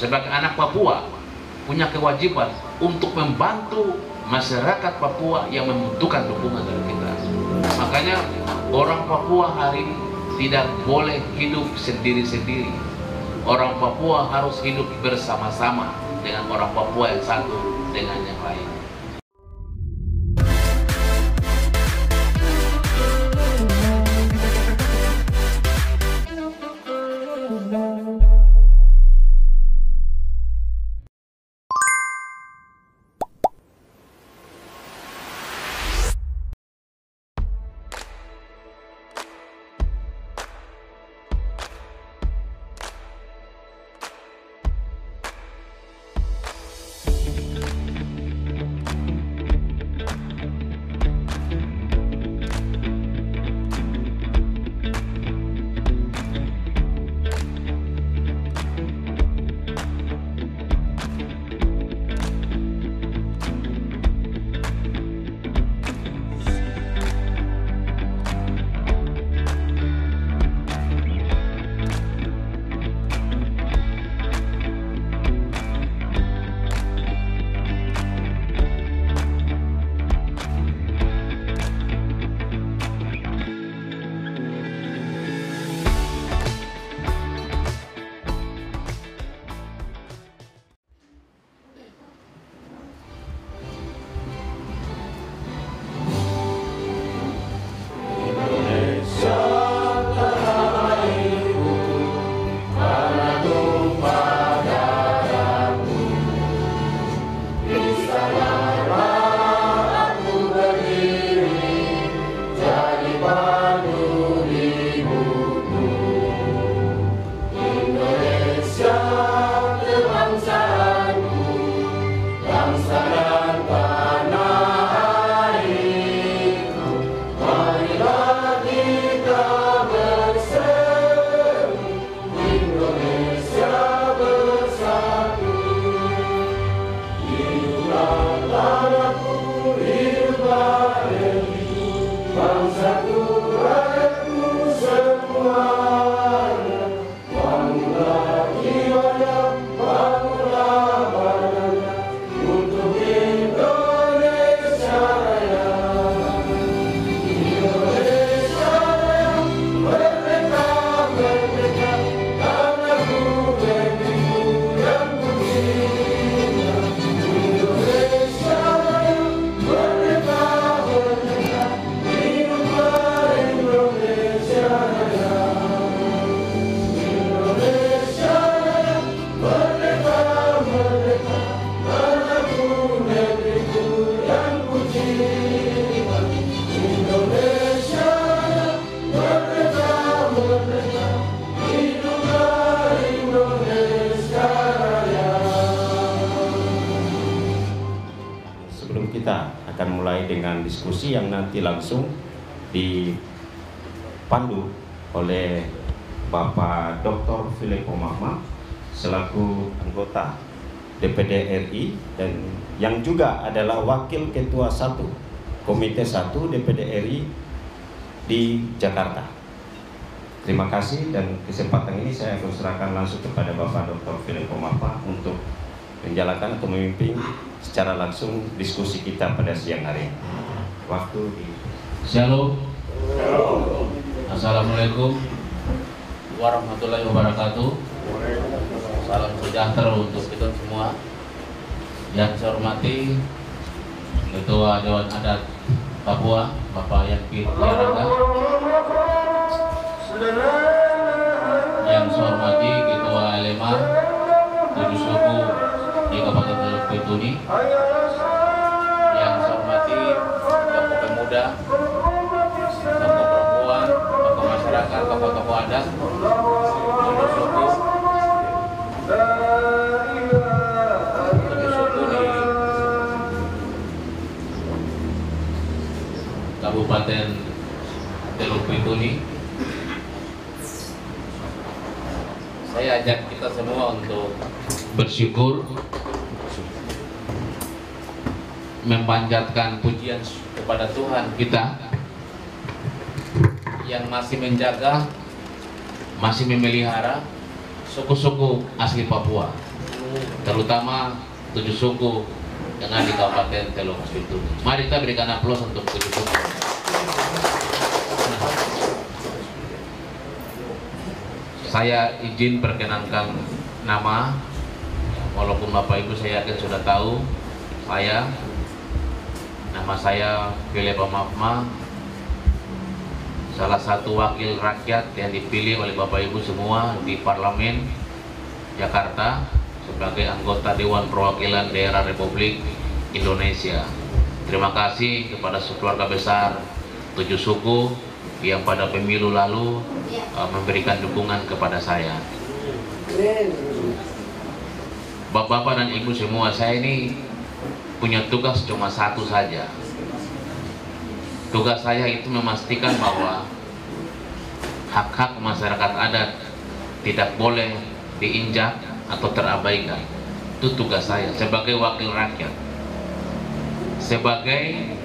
sebagai anak Papua punya kewajiban untuk membantu masyarakat Papua yang membutuhkan dukungan dari kita. Makanya orang Papua hari ini tidak boleh hidup sendiri-sendiri. Orang Papua harus hidup bersama-sama dengan orang Papua yang satu dengan yang lain. Kita akan mulai dengan diskusi yang nanti langsung dipandu oleh Bapak Dr. Filippo Mahma selaku anggota DPD RI dan yang juga adalah Wakil Ketua 1 Komite 1 DPD RI di Jakarta. Terima kasih, dan kesempatan ini saya akan serahkan langsung kepada Bapak Dr. Filippo Mahma untuk menjalankan atau memimpin secara langsung diskusi kita pada siang hari. Waktu di Shalom. Assalamualaikum warahmatullahi wabarakatuh. Salam sejahtera untuk kita semua. Yang saya hormati Ketua Dewan Adat Papua, Bapak Yanpir Tiaraga. Yang saya hormati Ketua LMA 7 suku di Kabupaten Teluk Bintuni. Yang saya hormati tokoh pemuda, tokoh perempuan, tokoh masyarakat, tokoh adat, tokoh suku di Kabupaten Teluk Bintuni. Saya ajak kita semua untuk bersyukur, memanjatkan pujian kepada Tuhan kita yang masih menjaga, masih memelihara suku-suku asli Papua. terutama 7 suku dengan di Kabupaten Teluk Bintuni. Mari kita berikan aplaus untuk 7 suku. Saya izin perkenankan nama, walaupun Bapak Ibu saya yakin sudah tahu. Nama saya Philip Magma, salah satu wakil rakyat yang dipilih oleh Bapak Ibu semua di Parlemen Jakarta sebagai anggota Dewan Perwakilan Daerah Republik Indonesia. Terima kasih kepada keluarga besar 7 suku yang pada pemilu lalu memberikan dukungan kepada saya. Bapak-bapak dan ibu semua, saya ini punya tugas cuma satu saja. Tugas saya itu memastikan bahwa hak-hak masyarakat adat tidak boleh diinjak atau terabaikan. Itu tugas saya sebagai wakil rakyat, sebagai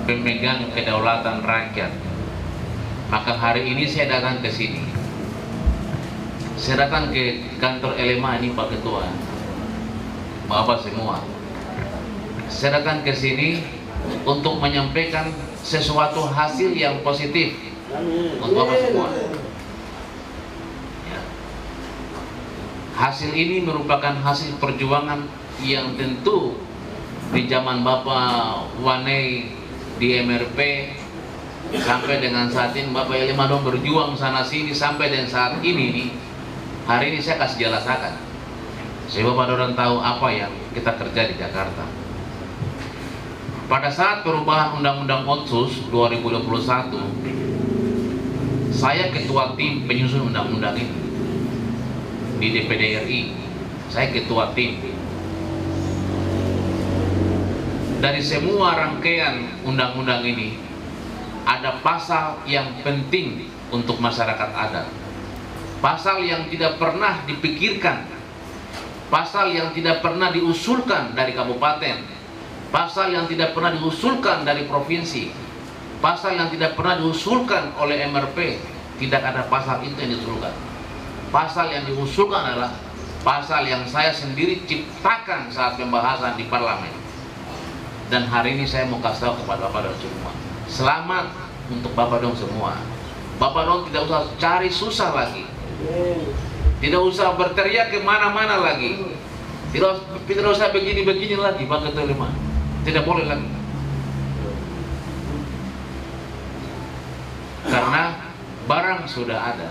pemegang kedaulatan rakyat. Maka hari ini saya datang ke sini. Saya datang ke kantor LMA ini, Pak Ketua, Bapak semua. Saya datang ke sini untuk menyampaikan sesuatu hasil yang positif untuk Bapak semua. Ya. Hasil ini merupakan hasil perjuangan yang tentu di zaman Bapak Wane di MRP sampai dengan saat ini Bapak Elima dong berjuang sana sini sampai dengan saat ini nih. Hari ini saya kasih jelasakan supaya Bapak orang tahu apa yang kita kerja di Jakarta. Pada saat perubahan Undang-Undang Otsus 2021, saya ketua tim penyusun undang-undang ini di DPD RI. Saya ketua tim. Dari semua rangkaian undang-undang ini ada pasal yang penting untuk masyarakat adat, pasal yang tidak pernah dipikirkan, pasal yang tidak pernah diusulkan dari kabupaten, pasal yang tidak pernah diusulkan dari provinsi, pasal yang tidak pernah diusulkan oleh MRP. Tidak ada pasal itu yang diusulkan. Pasal yang diusulkan adalah pasal yang saya sendiri ciptakan saat pembahasan di parlemen. Dan hari ini saya mau kasih tahu kepada Bapak dong semua, selamat untuk Bapak dong semua. Bapak dong tidak usah cari susah lagi, tidak usah berteriak kemana-mana lagi, tidak usah begini-begini lagi, Pak Ketua Lima. Tidak boleh lagi, karena barang sudah ada.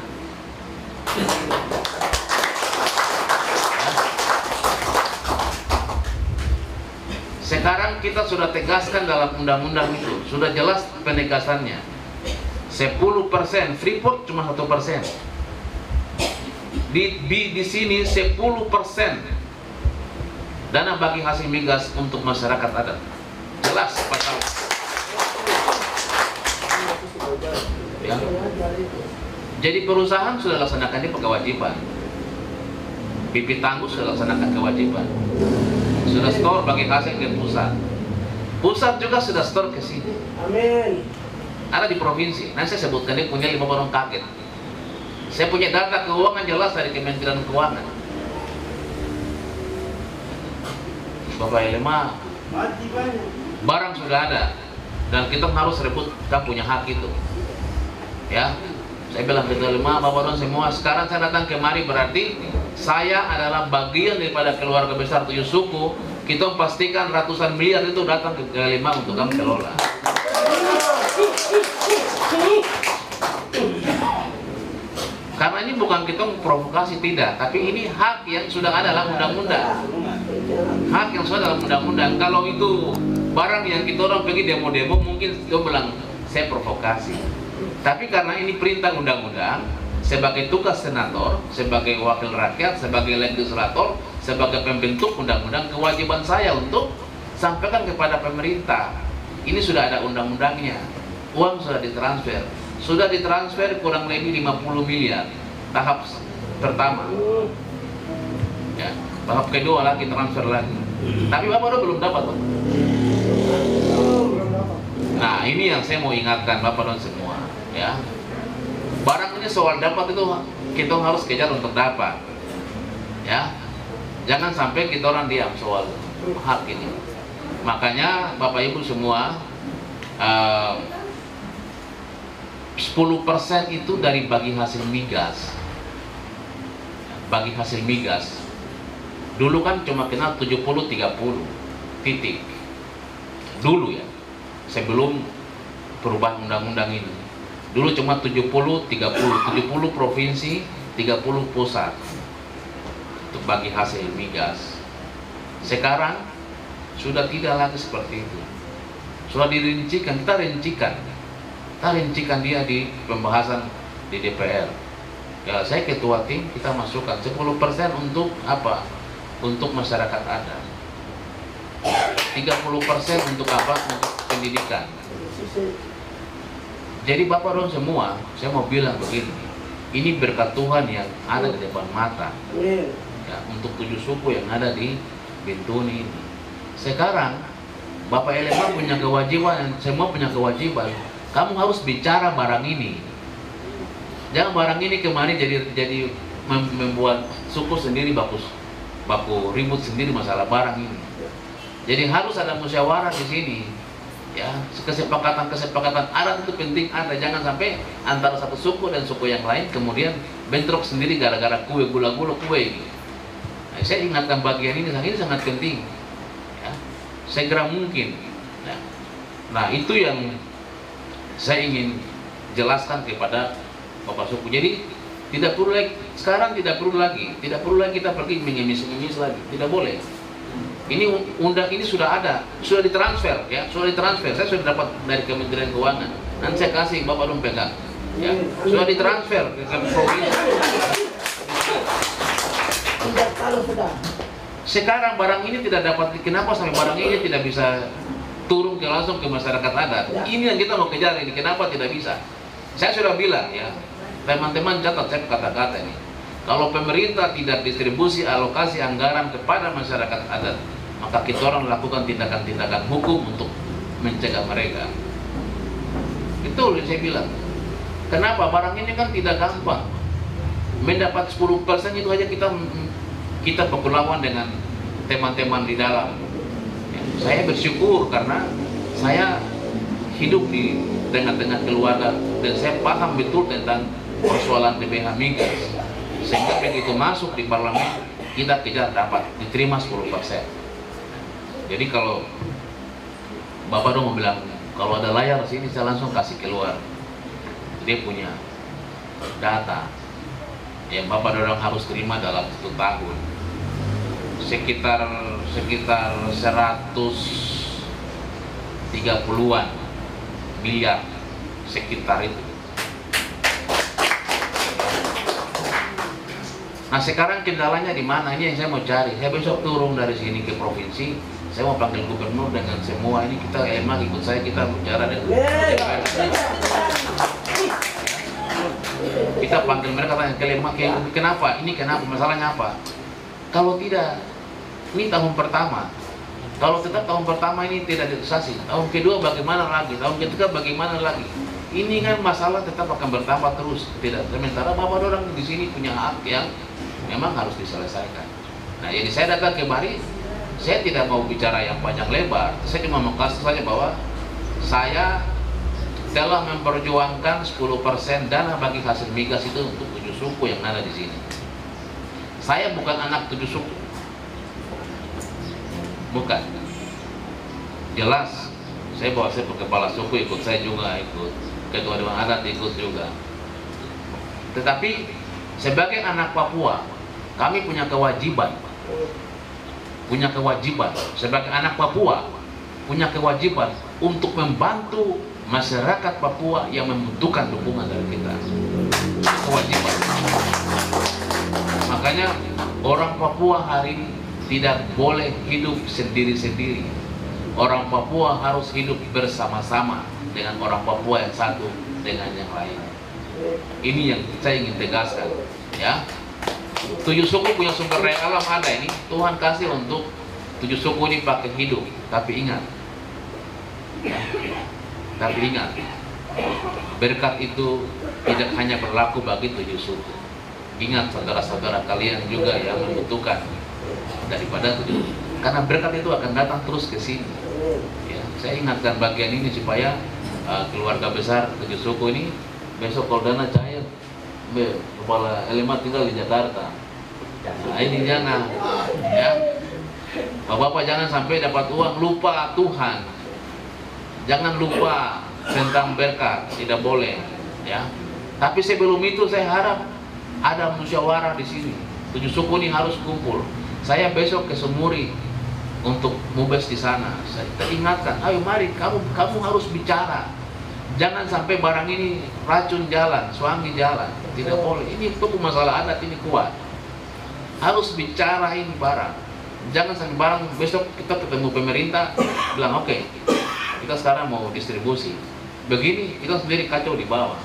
Sekarang kita sudah tegaskan dalam undang-undang itu, sudah jelas penegasannya. 10%, Freeport cuma 1%. Di sini 10% dana bagi hasil migas untuk masyarakat adat. Jelas pasal. Ya. Jadi perusahaan sudah laksanakan ini kewajiban. Bibit tangguh sudah laksanakan kewajiban. Sudah store bagi hasil ke pusat. Pusat juga sudah store ke sini. Amin. Ada di provinsi. Nanti saya sebutkan, dia punya 5 orang kaget. Saya punya data keuangan jelas dari Kementerian Keuangan. Bapak Elema, barang sudah ada dan kita harus rebut, kita punya hak itu. Ya, saya bilang ke Elema, Bapak Don semua, sekarang saya datang kemari berarti saya adalah bagian daripada keluarga besar 7 suku. Kita pastikan ratusan miliar itu datang ke Elema untuk kami kelola. Karena ini bukan kita provokasi, tidak, tapi ini hak yang sudah ada dalam undang-undang. Hak yang sudah dalam undang-undang. Kalau itu barang yang kita orang pergi demo-demo, mungkin dia bilang saya provokasi. Tapi karena ini perintah undang-undang, sebagai tugas senator, sebagai wakil rakyat, sebagai legislator, sebagai pembentuk undang-undang, kewajiban saya untuk sampaikan kepada pemerintah. Ini sudah ada undang-undangnya. Uang sudah ditransfer. Sudah ditransfer kurang lebih 50 miliar tahap pertama. Ya, tahap kedua lagi transfer lagi. Tapi Bapak belum dapat, Pak. Nah, ini yang saya mau ingatkan Bapak dan semua, ya. Barang ini soal dapat itu kita harus kejar untuk dapat. Ya. Jangan sampai kita orang diam soal hak ini. Makanya Bapak Ibu semua, 10% itu dari bagi hasil migas. Bagi hasil migas. Dulu kan cuma kenal 70-30 titik. Dulu ya, sebelum perubahan undang-undang ini. Dulu cuma 70-30, 70 provinsi, 30 pusat untuk bagi hasil migas. Sekarang sudah tidak lagi seperti itu. Sudah dirincikan, kita rincikan dia di pembahasan di DPR. Ya, saya ketua tim, kita masukkan 10% untuk apa? Untuk masyarakat adat. 30% untuk apa? Untuk pendidikan. Jadi Bapak Ron semua, saya mau bilang begini, ini berkat Tuhan yang ada di depan mata, ya, untuk 7 suku yang ada di Bintuni ini. Sekarang Bapak LMA punya kewajiban, semua punya kewajiban. Kamu harus bicara barang ini. Jangan barang ini kemarin jadi membuat suku sendiri baku ribut sendiri masalah barang ini. Jadi harus ada musyawarah di sini. Ya, kesepakatan adat itu penting ada. Jangan sampai antara satu suku dan suku yang lain kemudian bentrok sendiri gara-gara kue, gula-gula kue ini. Nah, saya ingatkan bagian ini sangat penting. Ya, segera mungkin. Nah, itu yang saya ingin jelaskan kepada Bapak suku. Jadi tidak perlu lagi, sekarang tidak perlu lagi kita pergi mengemis-ngemis lagi. Tidak boleh. Ini undang ini sudah ada, sudah ditransfer, ya, sudah ditransfer. Saya sudah dapat dari Kementerian Keuangan. Nanti saya kasih Bapak dong pegang. Ya, sudah ditransfer ke provinsi. Sekarang barang ini tidak dapat. Kenapa sampai barang ini tidak bisa turun langsung ke masyarakat adat? Ini yang kita mau kejar ini. Kenapa tidak bisa? Saya sudah bilang ya, teman-teman catat saya kata-kata ini. Kalau pemerintah tidak distribusi alokasi anggaran kepada masyarakat adat, maka kita orang lakukan tindakan-tindakan hukum untuk mencegah mereka. Betul yang saya bilang. Kenapa? Barang ini kan tidak gampang. Mendapat 10% itu aja kita berlawan dengan teman-teman di dalam. Ya, saya bersyukur karena saya hidup di tengah-tengah keluarga dan saya paham betul tentang persoalan DPH migas. Sehingga begitu masuk di parlemen kita kejar dapat diterima 10%. Jadi kalau Bapak dong mau bilang kalau ada layar sini saya langsung kasih keluar. Dia punya data yang Bapak dorong harus terima dalam 1 tahun. Sekitar 130-an miliar sekitar itu. Nah sekarang kendalanya di mana? Ini yang saya mau cari. Saya besok turun dari sini ke provinsi. Saya mau panggil gubernur dengan semua ini. Kita emang ikut saya, kita bicara dengan kita panggil mereka, tanya kenapa? Ini kenapa? Masalahnya apa? Kalau tidak, ini tahun pertama. Kalau tetap tahun pertama ini tidak direalisasi, tahun kedua bagaimana lagi? Tahun ketiga bagaimana lagi? Ini kan masalah tetap akan bertambah terus. Tidak. Sementara Bapak orang di sini punya hak yang memang harus diselesaikan. Nah, jadi saya datang kemari, saya tidak mau bicara yang panjang lebar. Saya cuma mau kasih saja bahwa saya telah memperjuangkan 10% dana bagi hasil migas itu untuk 7 suku yang ada di sini. Saya bukan anak 7 suku. Bukan. Jelas, saya bawa saya kepala suku ikut, saya juga ikut. Ketua Dewan Adat ikut juga. Tetapi sebagai anak Papua, kami punya kewajiban sebagai anak Papua, punya kewajiban untuk membantu masyarakat Papua yang membutuhkan dukungan dari kita. Kewajiban. Makanya orang Papua hari ini tidak boleh hidup sendiri-sendiri. Orang Papua harus hidup bersama-sama dengan orang Papua yang satu dengan yang lain. Ini yang saya ingin tegaskan, ya. 7 suku punya sumber daya alam ada ini. Tuhan kasih untuk 7 suku ini pakai hidup. Tapi ingat, berkat itu tidak hanya berlaku bagi 7 suku. Ingat saudara-saudara kalian juga yang membutuhkan. daripada tujuh, karena berkat itu akan datang terus ke sini. Ya, saya ingatkan bagian ini supaya keluarga besar tujuh suku ini besok kalau dana cair, kepala LMA tinggal di Jakarta. Nah, ini jangan, ya, bapak-bapak jangan sampai dapat uang lupa Tuhan, jangan lupa tentang berkat, tidak boleh, ya. Tapi sebelum itu saya harap ada musyawarah di sini. Tujuh suku ini harus kumpul. Saya besok ke Semuri untuk mubes di sana. Saya ingatkan, ayo mari kamu harus bicara. Jangan sampai barang ini racun jalan, suangi jalan. Tidak boleh. Ini itu masalah adat ini kuat. Harus bicara ini barang. Jangan sampai barang besok kita ketemu pemerintah bilang oke, kita sekarang mau distribusi. Begini kita sendiri kacau di bawah.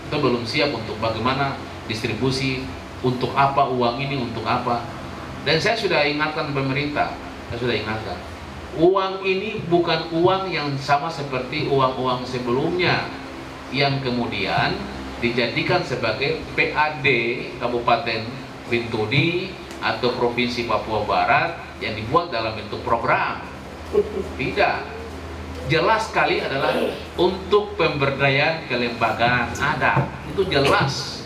Kita belum siap untuk bagaimana distribusi, untuk apa uang ini, untuk apa. Dan saya sudah ingatkan pemerintah, saya sudah ingatkan, uang ini bukan uang yang sama seperti uang-uang sebelumnya yang kemudian dijadikan sebagai PAD Kabupaten Bintuni atau Provinsi Papua Barat yang dibuat dalam bentuk program. Tidak, jelas sekali adalah untuk pemberdayaan kelembagaan ada, itu jelas.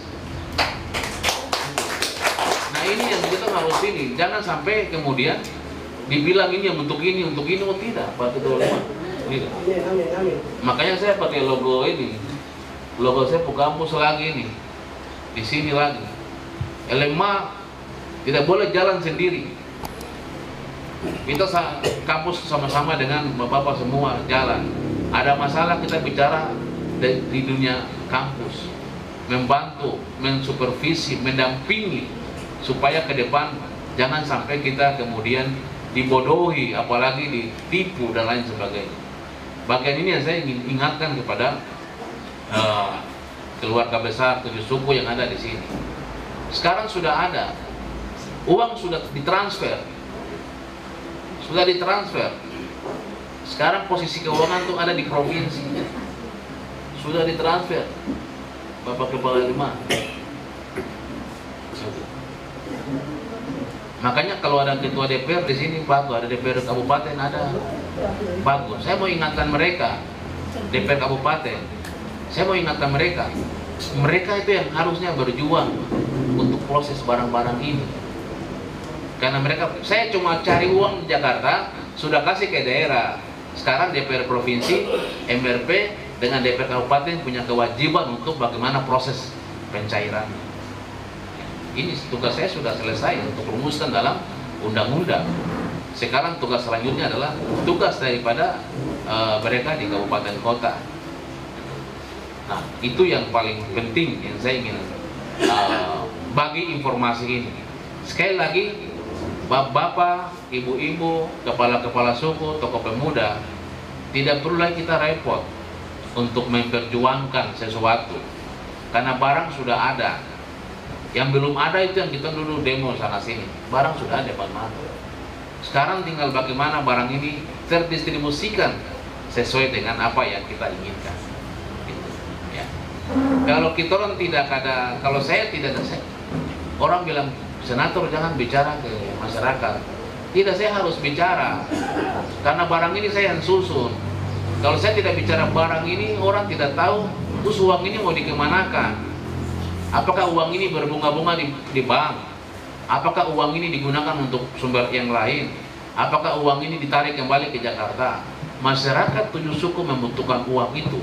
Nah ini yang kita harus ini, jangan sampai kemudian dibilang ini yang untuk ini, oh tidak, Pak Ketua Lima. Tidak. Makanya saya pakai logo ini, logo saya Pukampus lagi ini, di sini lagi. LMA tidak boleh jalan sendiri. Kita kampus sama-sama dengan bapak-bapak semua jalan. Ada masalah kita bicara di dunia kampus, membantu, mensupervisi, mendampingi supaya ke depan jangan sampai kita kemudian dibodohi, apalagi ditipu dan lain sebagainya. Bagian ini yang saya ingin ingatkan kepada keluarga besar tujuh suku yang ada di sini. Sekarang sudah ada, uang sudah ditransfer, Sekarang posisi keuangan itu ada di provinsi, sudah ditransfer, Bapak Kepala Lima. Makanya kalau ada ketua DPR di sini bagus, ada DPR kabupaten ada bagus. Saya mau ingatkan mereka, DPR kabupaten, saya mau ingatkan mereka itu yang harusnya berjuang untuk proses barang-barang ini. Karena mereka, saya cuma cari uang di Jakarta, sudah kasih ke daerah. Sekarang DPR provinsi, MRP dengan DPR kabupaten punya kewajiban untuk bagaimana proses pencairan. Ini tugas saya sudah selesai untuk rumuskan dalam undang-undang. Sekarang tugas selanjutnya adalah tugas daripada mereka di kabupaten kota. Nah, itu yang paling penting yang saya ingin bagi informasi ini. Sekali lagi, bapak-bapak, ibu-ibu, kepala-kepala suku, tokoh pemuda, tidak perlu lagi kita repot untuk memperjuangkan sesuatu, karena barang sudah ada. Yang belum ada itu yang kita dulu demo sana sini, barang sudah ada Pak Mato. Sekarang tinggal bagaimana barang ini terdistribusikan sesuai dengan apa yang kita inginkan. Gitu, ya. Kalau kita orang tidak ada, kalau saya tidak ada, orang bilang senator jangan bicara ke masyarakat. Tidak, saya harus bicara, karena barang ini saya yang susun. Kalau saya tidak bicara barang ini, orang tidak tahu terus uang ini mau dikemanakan. Apakah uang ini berbunga-bunga di bank? Apakah uang ini digunakan untuk sumber yang lain? Apakah uang ini ditarik kembali ke Jakarta? Masyarakat tujuh suku membutuhkan uang itu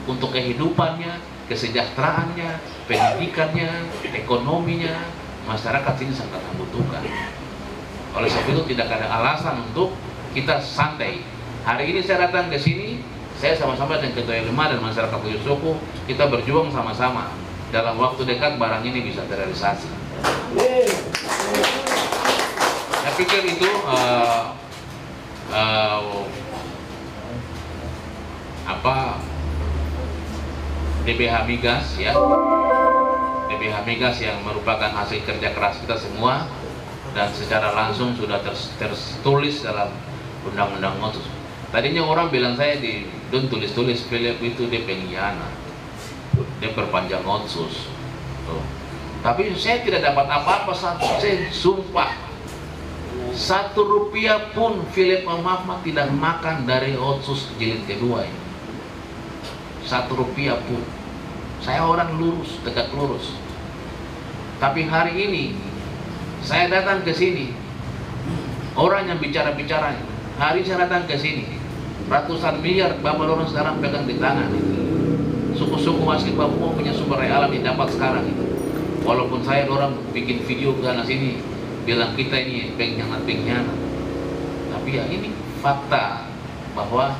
untuk kehidupannya, kesejahteraannya, pendidikannya, ekonominya. Masyarakat ini sangat membutuhkan. Oleh sebab itu tidak ada alasan untuk kita santai. Hari ini saya datang ke sini, saya sama-sama dengan Ketua LMA dan masyarakat tujuh suku, kita berjuang sama-sama. Dalam waktu dekat barang ini bisa terrealisasi. Saya pikir itu DBH Migas ya, DBH Migas yang merupakan hasil kerja keras kita semua dan secara langsung sudah tertulis dalam Undang-Undang Otsus. Tadinya orang bilang saya don't tulis-tulis Philip itu dia pengkhianat, dia perpanjang Otsus. Tapi saya tidak dapat apa-apa, saya sumpah Rp1 pun Philip Mahma tidak makan dari otsus jilid kedua ini. Rp1 pun. Saya orang lurus, tegak lurus. Tapi hari ini saya datang ke sini, orang yang bicara-bicara, hari saya datang ke sini, ratusan miliar Bapak orang sekarang pegang di tangan. Suku-suku asli Papua punya sumber daya alam yang dapat sekarang itu. Walaupun saya orang bikin video ke sana sini bilang kita ini pengkhianat, tapi ya ini fakta bahwa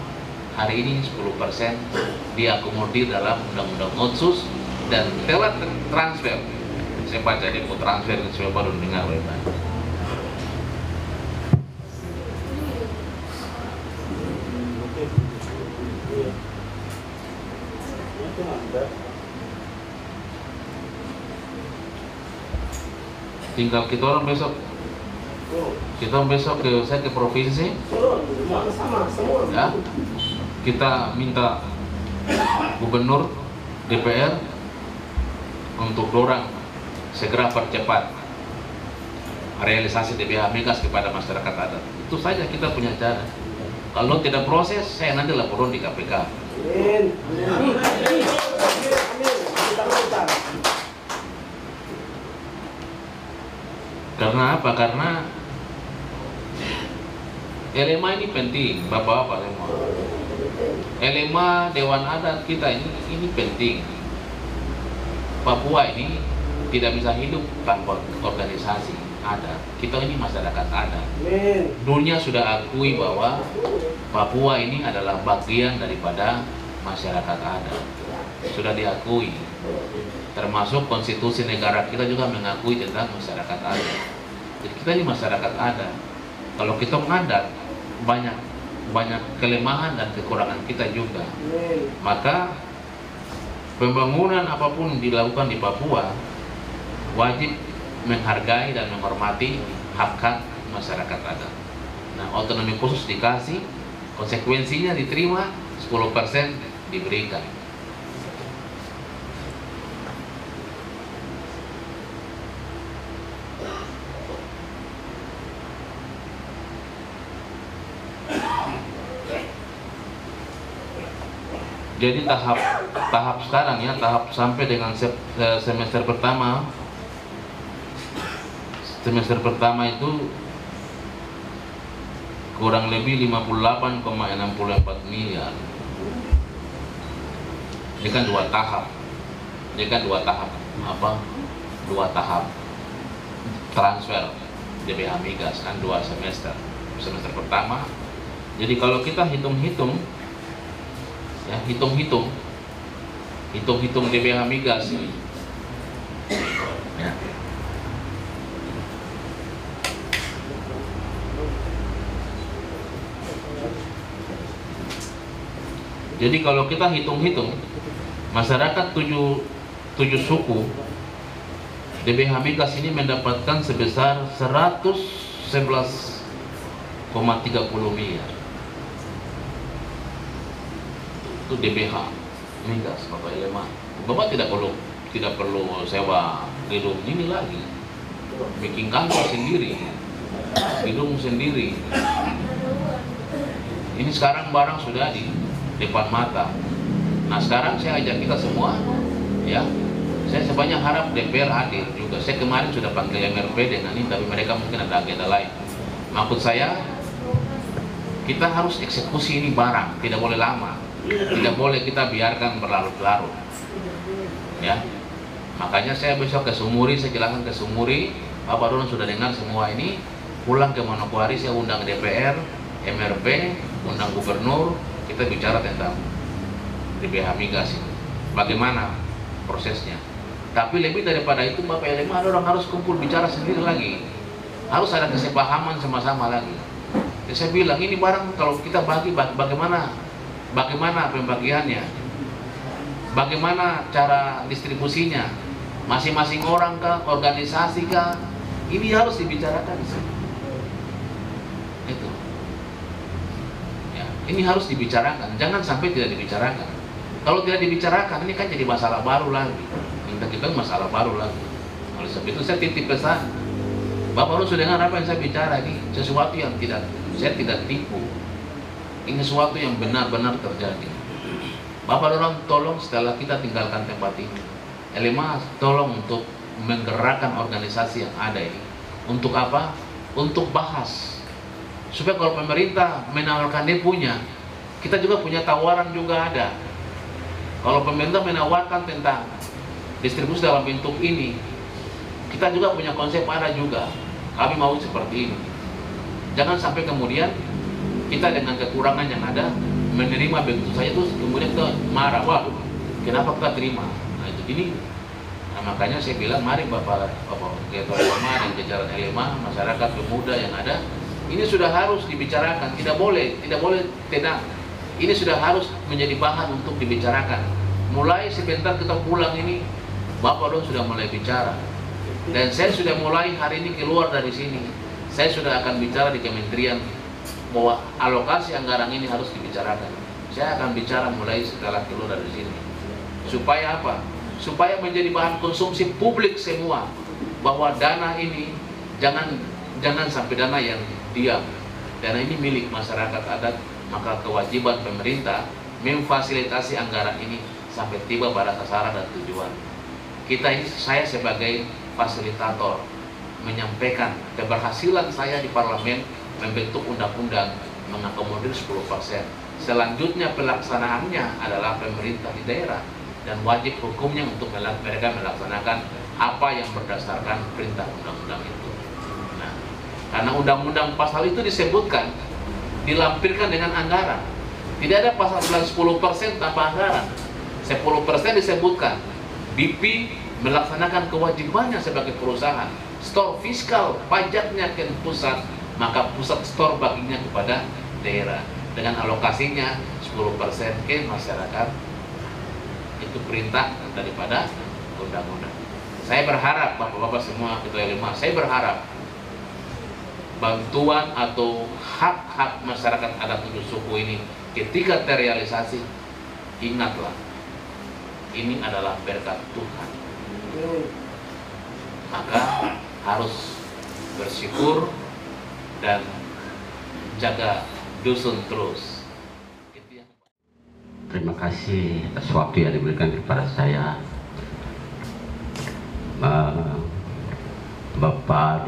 hari ini 10% diakomodir dalam undang-undang otsus dan telah transfer. Saya baca dia mau transfer dan saya baru dengar baik-baik. Tinggal kita orang besok saya ke provinsi ya, kita minta gubernur, DPR untuk dorang segera percepat realisasi DBH Migas kepada masyarakat adat. Itu saja kita punya cara. Kalau tidak proses, saya nanti laporan di KPK. Karena apa? Karena LMA ini penting, bapak-bapak semua. LMA Dewan Adat kita ini penting. Papua ini tidak bisa hidup tanpa organisasi adat. Kita ini masyarakat adat. Dunia sudah akui bahwa Papua ini adalah bagian daripada masyarakat adat. Sudah diakui. Termasuk konstitusi negara kita juga mengakui tentang masyarakat adat. Jadi kita ini masyarakat adat. Kalau kita mengadat, banyak kelemahan dan kekurangan kita juga. Maka pembangunan apapun dilakukan di Papua wajib menghargai dan menghormati hak-hak masyarakat adat. Nah, otonomi khusus dikasih, konsekuensinya diterima, 10% diberikan. Jadi tahap sekarang ya, tahap sampai dengan semester pertama itu kurang lebih 58,64 miliar. Ini kan dua tahap. Dua tahap transfer DBH Migas kan 2 semester. Semester pertama. Jadi kalau kita hitung-hitung DBH Migas ini. Ya. Jadi kalau kita hitung-hitung masyarakat 7 suku DBH Migas ini mendapatkan sebesar 111,30 miliar. Itu DBH Migas, Bapak LMA. Bapak tidak perlu sewa gedung ini lagi, bikin kantor sendiri, gedung sendiri. Ini sekarang barang sudah di depan mata. Nah sekarang saya ajak kita semua, ya, saya sebanyak harap DPR hadir juga. Saya kemarin sudah panggil MRP dengan ini, tapi mereka mungkin ada agenda lain. Maksud saya, kita harus eksekusi ini barang, tidak boleh lama. Tidak boleh kita biarkan berlarut-larut, ya. Makanya saya besok ke Sumuri, saya jelaskan ke Sumuri, Bapak Dono sudah dengar semua ini. Pulang ke Manokwari, saya undang DPR, MRP, undang gubernur, kita bicara tentang DBH Migas ini. Bagaimana prosesnya? Tapi lebih daripada itu, Bapak LMA, ada orang harus kumpul bicara sendiri lagi. Harus ada kesepahaman sama-sama lagi. Jadi saya bilang ini barang kalau kita bagi, bagaimana pembagiannya, bagaimana cara distribusinya, masing-masing orang kah, organisasi kah, ini harus dibicarakan. Itu, ya, ini harus dibicarakan, jangan sampai tidak dibicarakan. Kalau tidak dibicarakan, ini kan jadi masalah baru lagi. Kita masalah baru lagi. Oleh sebab itu saya titip pesan Bapak Lu sudah dengar apa yang saya bicara ini? Sesuatu yang saya tidak tipu. Ini sesuatu yang benar-benar terjadi. Bapak Lurah, tolong setelah kita tinggalkan tempat ini, LMA tolong untuk menggerakkan organisasi yang ada ini. Untuk apa? Untuk bahas. Supaya kalau pemerintah menawarkan dia punya, kita juga punya tawaran juga ada. Kalau pemerintah menawarkan tentang distribusi dalam bentuk ini, kita juga punya konsep ada juga. Kami mau seperti ini. Jangan sampai kemudian kita dengan kekurangan yang ada menerima begitu saja terus kemudian kita marah, wah kenapa kita terima? Nah itu ini, nah, makanya saya bilang mari Bapak Ketua LMA dan jajaran LMA, masyarakat pemuda yang ada, ini sudah harus dibicarakan, tidak boleh tenang. Ini sudah harus menjadi bahan untuk dibicarakan. Mulai sebentar kita pulang ini, Bapak Don sudah mulai bicara, dan saya sudah mulai hari ini keluar dari sini. Saya sudah akan bicara di kementerian bahwa alokasi anggaran ini harus dibicarakan. Saya akan bicara mulai setelah keluar dari sini. Supaya apa? Supaya menjadi bahan konsumsi publik semua. Bahwa dana ini jangan sampai dana yang diam. Dana ini milik masyarakat adat, maka kewajiban pemerintah memfasilitasi anggaran ini sampai tiba pada sasaran dan tujuan. Saya sebagai fasilitator menyampaikan keberhasilan saya di parlemen membentuk undang-undang mengakomodir 10%. Selanjutnya pelaksanaannya adalah pemerintah di daerah dan wajib hukumnya untuk mereka melaksanakan apa yang berdasarkan perintah undang-undang itu. Nah, karena undang-undang pasal itu disebutkan dilampirkan dengan anggaran. Tidak ada pasal 10% tanpa anggaran. 10% disebutkan BP melaksanakan kewajibannya sebagai perusahaan. Store fiskal pajaknya ke pusat, maka pusat store baginya kepada daerah dengan alokasinya 10% ke masyarakat. Itu perintah daripada undang-undang. Saya berharap Bapak-bapak semua Ketua LMA, saya berharap bantuan atau hak-hak masyarakat adat tujuh suku ini ketika terrealisasi, ingatlah ini adalah berkat Tuhan. Maka harus bersyukur dan jaga dusun terus. Terima kasih atas waktu yang diberikan kepada saya, Bapak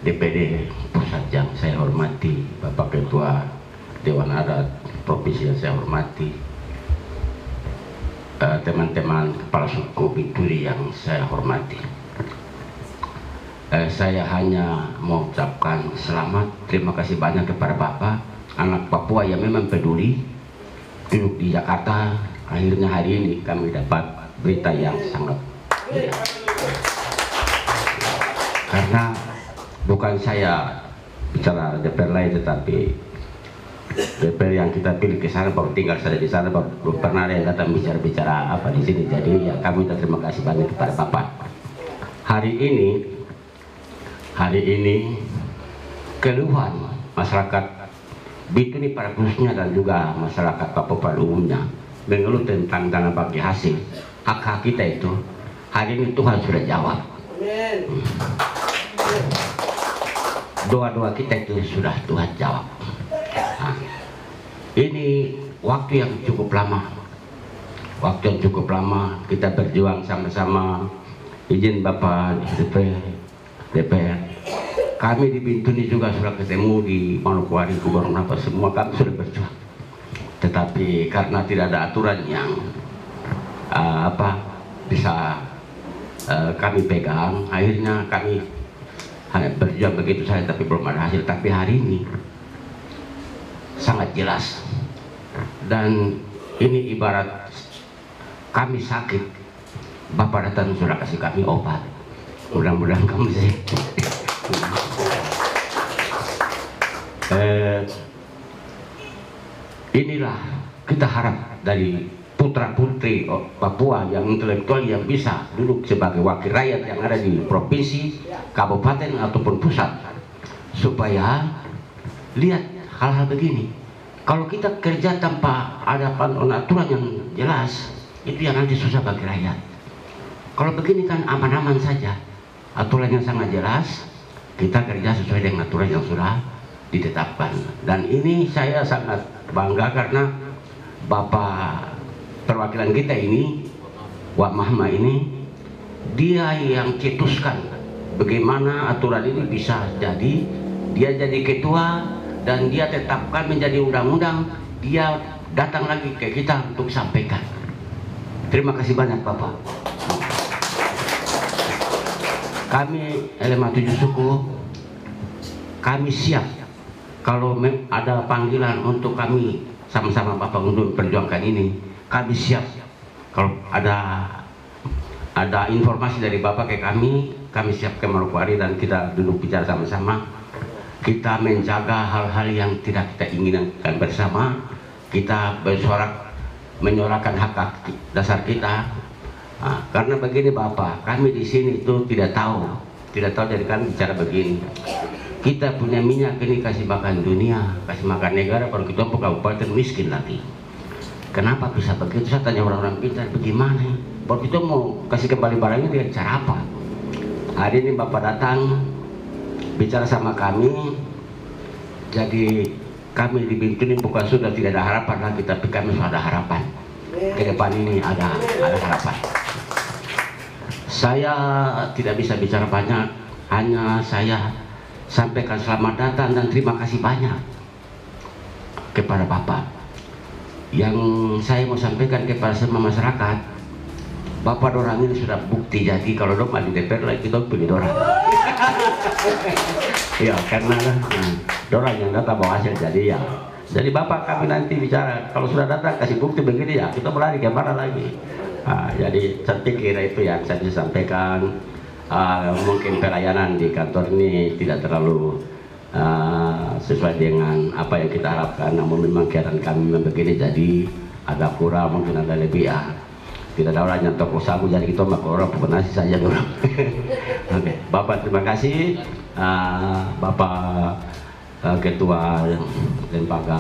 DPD Pusat yang saya hormati, Bapak Ketua Dewan Adat Provinsi yang saya hormati, teman-teman kepala suku Bintuni yang saya hormati. Saya hanya mengucapkan selamat, terima kasih banyak kepada Bapak, anak Papua yang memang peduli, duduk di Jakarta. Akhirnya hari ini kami dapat berita yang sangat ya. Karena bukan saya bicara DPR lain, tetapi DPR yang kita pilih ke sana baru tinggal saja di sana, belum pernah ada yang datang bicara apa di sini. Jadi ya kami terima kasih banyak kepada Bapak. Hari ini keluhan masyarakat Bintuni pada khususnya dan juga masyarakat Papua pada umumnya mengeluh tentang dana bagi hasil, hak-hak kita itu hari ini Tuhan sudah jawab. Doa-doa kita itu sudah Tuhan jawab. Nah, ini waktu yang cukup lama kita berjuang sama-sama. Izin Bapak DPR, kami di Bintuni juga sudah ketemu di Manokwari, Gubernur apa semua kami sudah berjuang. Tetapi karena tidak ada aturan yang bisa kami pegang, akhirnya kami hanya berjuang begitu saja, tapi belum ada hasil. Tapi hari ini sangat jelas, dan ini ibarat kami sakit, Bapak datang sudah kasih kami obat. Mudah-mudahan kami sehat. Inilah kita harap dari putra-putri Papua yang intelektual yang bisa duduk sebagai wakil rakyat yang ada di provinsi, kabupaten ataupun pusat, supaya lihat hal-hal begini. Kalau kita kerja tanpa ada aturan yang jelas, itu yang nanti susah bagi rakyat. Kalau begini kan aman-aman saja, aturan yang sangat jelas, kita kerja sesuai dengan aturan yang sudah ditetapkan. Dan ini saya sangat bangga karena Bapak perwakilan kita ini, Wak Mahma ini, dia yang cetuskan bagaimana aturan ini bisa jadi. Dia jadi ketua dan dia tetapkan menjadi undang-undang. Dia datang lagi ke kita untuk sampaikan. Terima kasih banyak Bapak. Kami LMA 7 Suku, kami siap kalau ada panggilan untuk kami sama-sama Bapak untuk memperjuangkan ini. Kami siap kalau ada informasi dari Bapak ke kami siap ke Manokwari dan kita duduk bicara sama-sama. Kita menjaga hal-hal yang tidak kita inginkan bersama. Kita menyuarakan hak dasar kita. Nah, karena begini Bapak, kami di sini itu tidak tahu dari kami bicara begini. Kita punya minyak ini kasih makan dunia, kasih makan negara, baru kita kabupaten miskin nanti. Kenapa bisa begitu? Saya tanya orang-orang pintar, bagaimana? Baru kita mau kasih kembali barangnya dengan cara apa? Hari ini Bapak datang bicara sama kami, jadi kami di Bintun ini bukan sudah tidak ada harapan lagi, tapi kami sudah ada harapan. Ke depan ini ada harapan. Saya tidak bisa bicara banyak, hanya saya sampaikan selamat datang dan terima kasih banyak kepada Bapak. Yang saya mau sampaikan kepada semua masyarakat, Bapak dorang ini sudah bukti, jadi kalau dong maju DPR lagi kita pilih dorang. Ya karena dorang yang datang bawa hasil, jadi ya. Jadi Bapak kami nanti bicara, kalau sudah datang kasih bukti begini ya, kita berlari ke mana lagi. Jadi saya pikir itu yang saya sampaikan. Mungkin pelayanan di kantor ini tidak terlalu sesuai dengan apa yang kita harapkan, namun memang keadaan kami memang begini, jadi agak kurang, mungkin ada lebih ya. Kita tahu hanya toko sabu, jadi kita makan orang pukul nasi saja orang. Oke, Bapak terima kasih, Bapak Ketua Lembaga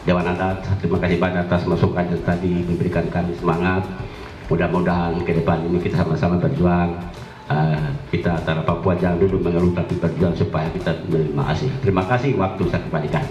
Dewan Adat, terima kasih banyak atas masukan yang tadi memberikan kami semangat. Mudah-mudahan ke depan ini kita sama-sama berjuang. Kita antara Papua jangan dulu mengeluh, tapi berjuang supaya kita menerima hasil. Terima kasih, waktu saya kembalikan.